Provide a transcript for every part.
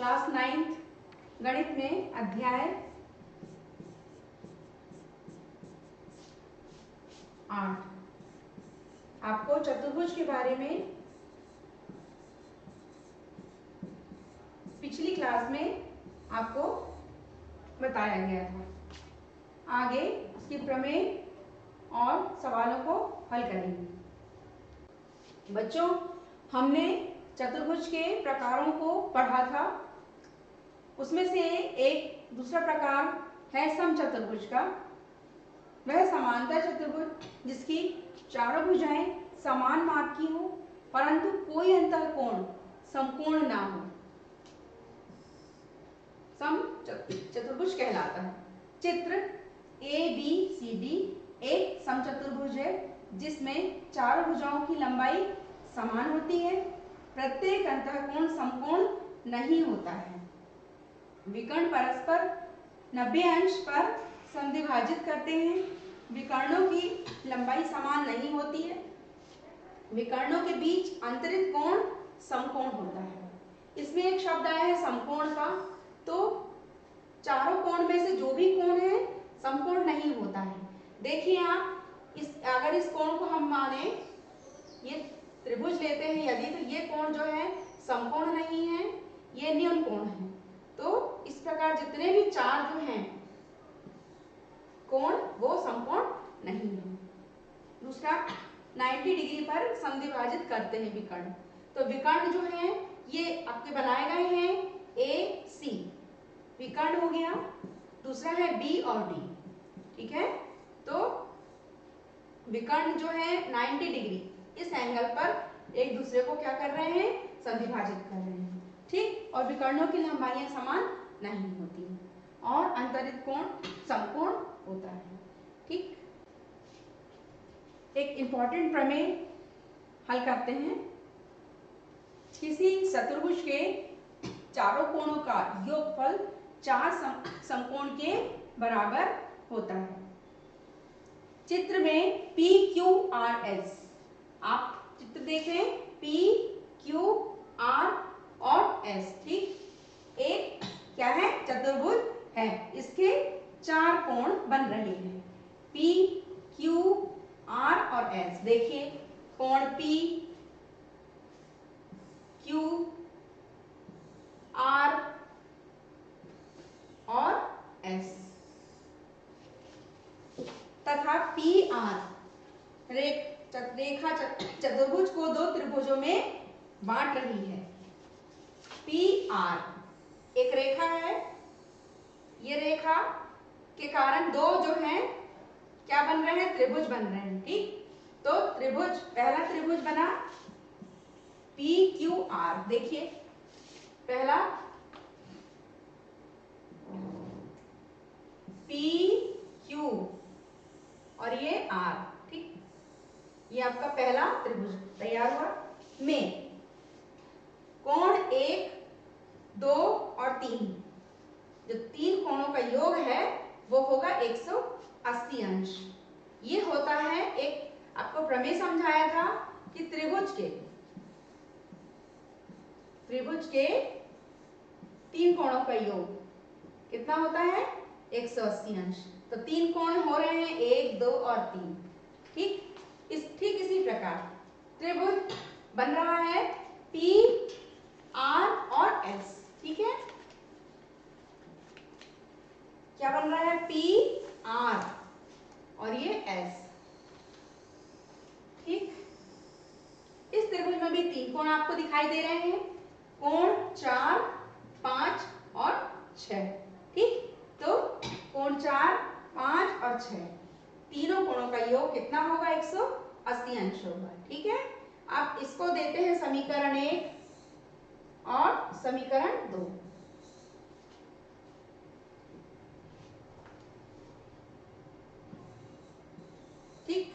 Class 9th गणित में अध्याय 8 आपको चतुर्भुज के बारे में पिछली क्लास में आपको बताया गया था। आगे उसके प्रमेय और सवालों को हल करेंगे। बच्चों, हमने चतुर्भुज के प्रकारों को पढ़ा था। उसमें से एक दूसरा प्रकार है समचतुर्भुज का। वह समांतर चतुर्भुज जिसकी चारों भुजाएं समान माप की हो परंतु कोई अंतःकोण समकोण ना हो, समचतुर्भुज कहलाता है। चित्र ABCD एक समचतुर्भुज है जिसमें चारों भुजाओं की लंबाई समान होती है। प्रत्येक अंतःकोण समकोण नहीं होता है। विकर्ण परस्पर 90 अंश पर समद्विभाजित करते हैं। विकर्णों की लंबाई समान नहीं होती है। विकर्णों के बीच अंतरित कोण समकोण होता है। इसमें एक शब्द आया है समकोण का, तो चारों कोण में से जो भी कोण है समकोण नहीं होता है। देखिए आप, अगर इस कोण को हम माने ये त्रिभुज लेते हैं यदि, तो ये कोण जो है समकोण नहीं है, ये न्यून कोण है। तो इस प्रकार जितने भी चार जो हैं कोण वो समकोण नहीं है। दूसरा 90 डिग्री पर समद्विभाजित करते हैं विकर्ण। तो विकर्ण जो है ये आपके बनाए गए हैं AC विकर्ण हो गया। दूसरा है B और D, ठीक है। तो विकर्ण जो है 90 डिग्री इस एंगल पर एक दूसरे को क्या कर रहे हैं, समद्विभाजित कर रहे हैं, ठीक। और विकर्णों की लंबाइयां समान नहीं होती और अंतरित कोण समकोण होता है, ठीक। एक इंपॉर्टेंट प्रमेय हल करते हैं। किसी चतुर्भुज के चारों कोणों का योगफल चार समकोण के बराबर होता है। चित्र में PQRS, आप चित्र देखें, PQR और S, ठीक। एक क्या है, चतुर्भुज है। इसके चार कोण बन रहे हैं, PQR और S। देखिए कोण P Q R और S तथा PR रेखा चतुर्भुज को दो त्रिभुजों में बांट रही है। PR एक रेखा है, ये रेखा के कारण दो जो हैं क्या बन रहे हैं, त्रिभुज बन रहे हैं, ठीक। तो त्रिभुज, पहला त्रिभुज बना PQR। देखिए पहला PQ और ये R, ठीक। ये आपका पहला त्रिभुज तैयार हुआ। में कोण 1, 2 और 3, जो तीन कोणों का योग है वो होगा 180 अंश। ये होता है, एक आपको प्रमेय समझाया था कि त्रिभुज के तीन कोणों का योग कितना होता है, 180 अंश। तो तीन कोण हो रहे हैं 1, 2 और 3, ठीक। ठीक इसी प्रकार त्रिभुज बन रहा है PR और S, ठीक है। क्या बन रहा है, PR और ये S, ठीक। इस त्रिभुज में भी तीन कोण आपको दिखाई दे रहे हैं, कोण 4, 5 और 6, ठीक। तो कोण 4, 5 और 6 तीनों कोणों का योग कितना होगा, 180 अंश होगा, ठीक है। आप इसको देते हैं समीकरण 1 और समीकरण 2। ठीक,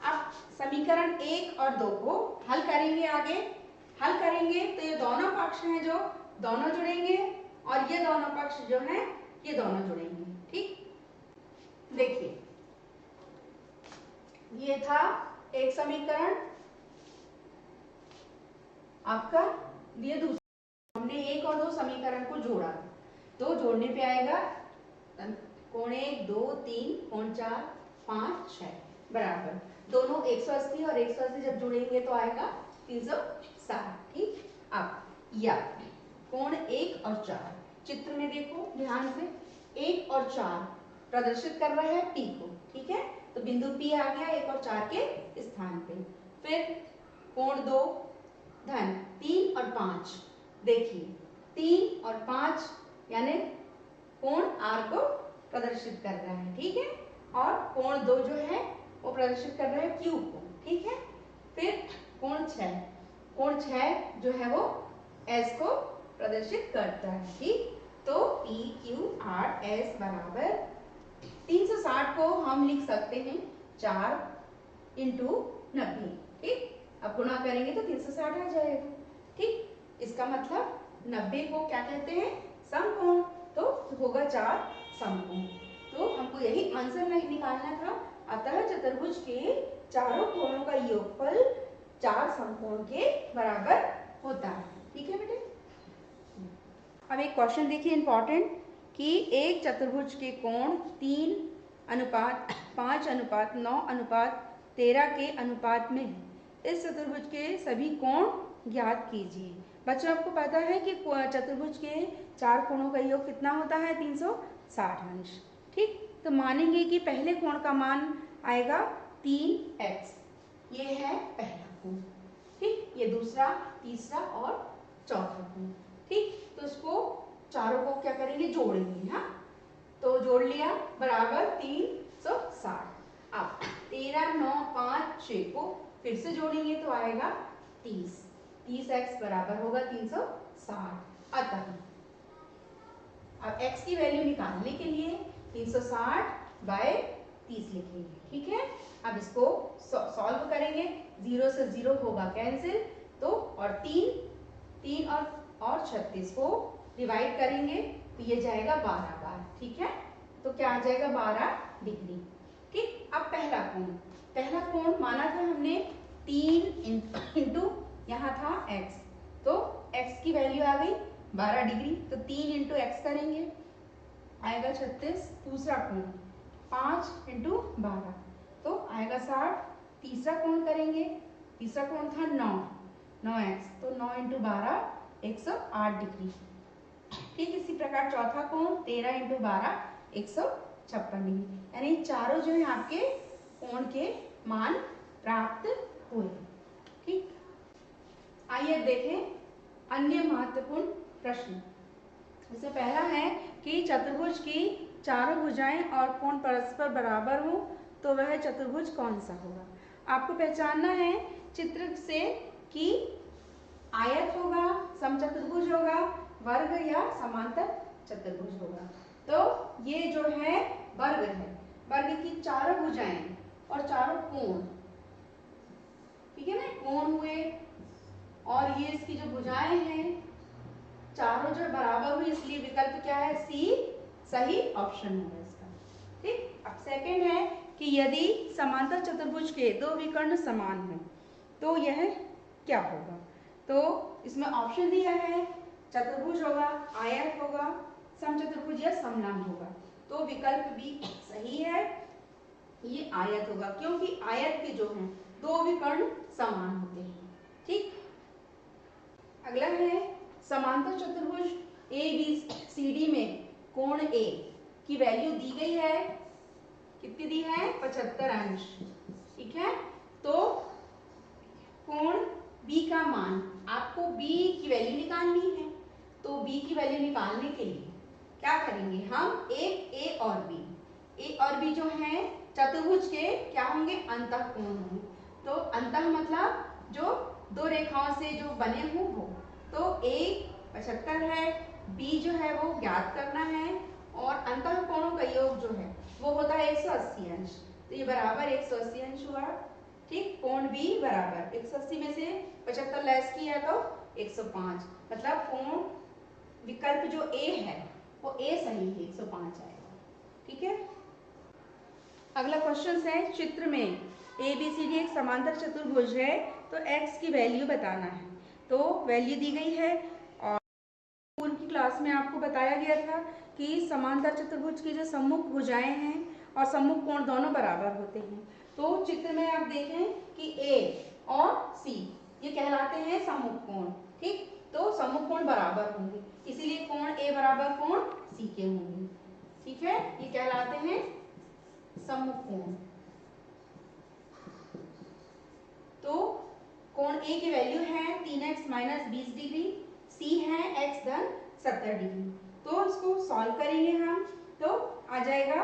अब समीकरण 1 और 2 को हल करेंगे। आगे हल करेंगे तो ये दोनों पक्ष हैं जो दोनों जुड़ेंगे और ये दोनों पक्ष जो हैं ये दोनों जुड़ेंगे, ठीक। देखिए ये था एक समीकरण आपका, ये दूसरा हमने एक और दो समीकरण को जोड़ा, तो जोड़ने पे आएगा कोण 1 2 3 कोण 4 5 6 बराबर दोनों 180 और 180 जब जोड़ेंगे तो आएगा 360। ठीक, अब या कोण 1 और 4 चित्र में देखो ध्यान से, 1 और 4 प्रदर्शित कर रहा है P को। ठीक है, तो बिंदु P आ गया 1 और 4 के स्थान पे। फिर कोण 2 धन 3 और 5, देखिए 3 और 5 यानी कोण R को प्रदर्शित कर रहा है। ठीक है, और कोण 2 जो है वो प्रदर्शित कर रहा है Q को। ठीक है, फिर कोण 6 जो है वो S को प्रदर्शित करता है। ठीक, तो P Q R S बराबर 360 को हम लिख सकते हैं 4 इंटू 90। ठीक, अब गुणा करेंगे तो 360 आ जाएगा। ठीक, इसका मतलब 90 को क्या कहते हैं, समकोण, तो होगा 4 समकोण। तो हमको यही आंसर नहीं निकालना था, अतः चतुर्भुज के चारों कोणों का योगफल 4 समकोण के बराबर होता है। ठीक है बेटे, अब एक क्वेश्चन देखिए इंपॉर्टेंट, कि एक चतुर्भुज के कोण 3 अनुपात 5 अनुपात 9 अनुपात 13 के अनुपात में है। इस चतुर्भुज के सभी कोण ज्ञात कीजिए। बच्चों आपको पता है कि चतुर्भुज के 4 कोणों का योग कितना होता है, 360 अंश। ठीक, तो मानेंगे कि पहले कोण का मान आएगा 3x, ये है पहला कोण। ठीक, ये दूसरा, तीसरा और चौथा कोण। ठीक, तो इसको चारों को क्या करेंगे, जोड़ेंगे। हाँ, तो जोड़ लिया बराबर 360। अब 13 9 5 6 को फिर से जोड़ेंगे तो आएगा 30x बराबर होगा 360। अतः अब x की वैल्यू निकालने के लिए 360 बाय 30 लिखेंगे। ठीक है, अब इसको सॉल्व करेंगे, 0 से 0 होगा कैंसिल, तो और 3 और 36 को डिवाइड करेंगे तो ये जाएगा 12 बार। ठीक है, तो क्या आ जाएगा 12 डिग्री। ठीक, अब पहला कोण माना था हमने 3 इंटू यहाँ था x, तो x की वैल्यू आ गई 12 डिग्री, तो 3 इंटू एक्स करेंगे आएगा 36। दूसरा कोण 5 इंटू 12 तो आएगा 60। तीसरा कोण करेंगे, तीसरा कोण था 9x, तो 9 इंटू 12 108 डिग्री। ठीक, इसी प्रकार चौथा कोण 13 इंटू 12 156 डिग्री, यानी चारों जो है आपके कोण के मान प्राप्त हुए। ठीक, आइए देखें अन्य महत्वपूर्ण प्रश्न। इससे पहला है कि चतुर्भुज की चारों भुजाएं और कोण परस्पर बराबर हो तो वह चतुर्भुज कौन सा होगा। आपको पहचानना है चित्र से कि आयत होगा, समचतुर्भुज होगा, वर्ग या समांतर चतुर्भुज होगा। तो ये जो है वर्ग है, वर्ग की चारों भुजाएं और चारों कोण, ठीक है ना, कोण हुए और ये इसकी जो भुजाएं हैं चारों जो बराबर हुई, इसलिए विकल्प क्या है, सी सही ऑप्शन होगा इसका। ठीक, अब सेकंड है कि यदि समांतर चतुर्भुज के दो विकर्ण समान हो तो यह क्या होगा। तो इसमें ऑप्शन दिया है, चतुर्भुज होगा, आयत होगा, समचतुर्भुज या समलंब होगा। तो विकल्प बी सही है, ये आयत होगा, क्योंकि आयत के जो हैं दो विकर्ण समान होते हैं। ठीक, अगला है समांतर चतुर्भुज ABCD में कोण A की वैल्यू दी गई है, कितनी दी है, 75 अंश। ठीक है, तो कोण B का मान, आपको B की वैल्यू निकालनी है, तो B की वैल्यू निकालने के लिए क्या करेंगे हम, एक A और B जो है चतुर्भुज के क्या होंगे, अंतः कोण होंगे। तो अंतः मतलब जो दो रेखाओं से जो बने हों वो, तो A 75 है, B जो है वो ज्ञात करना है, और अंतः कोणों का योग जो है वो होता है 180 अंश, तो ये बराबर 180 अंश हुआ। ठीक, कोण B बराबर 180 में से 75 लेस किया तो 105, मतलब कोण विकल्प जो A है वो A सही है, 105 आएगा। ठीक है, अगला क्वेश्चन है, चित्र में ABCD एक समांतर चतुर्भुज है तो x की वैल्यू बताना है। तो वैल्यू दी गई है क्लास में आपको बताया गया था कि समांतर चतुर्भुज की जो सम्मुख भुजाएं हैं और सम्मुख कोण दोनों बराबर होते हैं। तो चित्र में आप देखें कि ए और सी ये कहलाते हैं सम्मुख कोण, ठीक। तो सम्मुख कोण बराबर होंगे, इसीलिए कोण ए बराबर कोण सी के होंगे, ठीक है। ये कहलाते हैं सम्मुख कोण। तो कोण ए की वैल्यू है 3x माइनस 20 डिग्री, सी है x धन 70 डिग्री। तो इसको सॉल्व करेंगे हम, तो आ जाएगा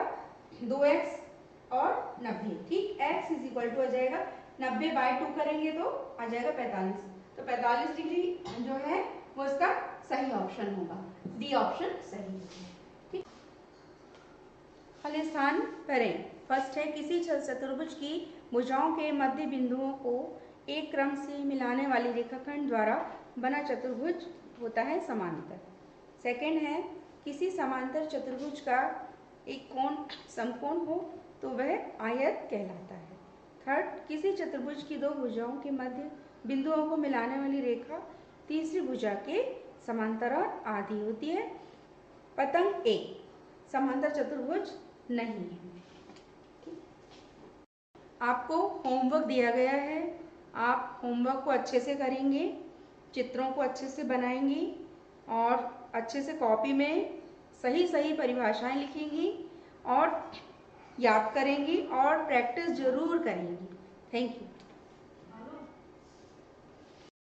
2x और 90, ठीक। x इज इक्वल टू आ जाएगा 90 बाई 2 करेंगे तो आ जाएगा 45। तो 45 डिग्री जो है वो इसका सही ऑप्शन होगा, डी ऑप्शन सही है, ठीक। स्थान करें। फर्स्ट है किसी चतुर्भुज की भुजाओं के मध्य बिंदुओं को एक क्रम से मिलाने वाली रेखाखंड द्वारा बना चतुर्भुज होता है समांतर। सेकंड है किसी समांतर चतुर्भुज का एक कोण समकोण हो तो वह आयत कहलाता है। थर्ड, किसी चतुर्भुज की दो भुजाओं के मध्य बिंदुओं को मिलाने वाली रेखा तीसरी भुजा के समांतर और आधी होती है। पतंग ए समांतर चतुर्भुज नहीं है। आपको होमवर्क दिया गया है, आप होमवर्क को अच्छे से करेंगे, चित्रों को अच्छे से बनाएंगी और अच्छे से कॉपी में सही सही परिभाषाएं लिखेंगी और याद करेंगी और प्रैक्टिस जरूर करेंगी। Thank you.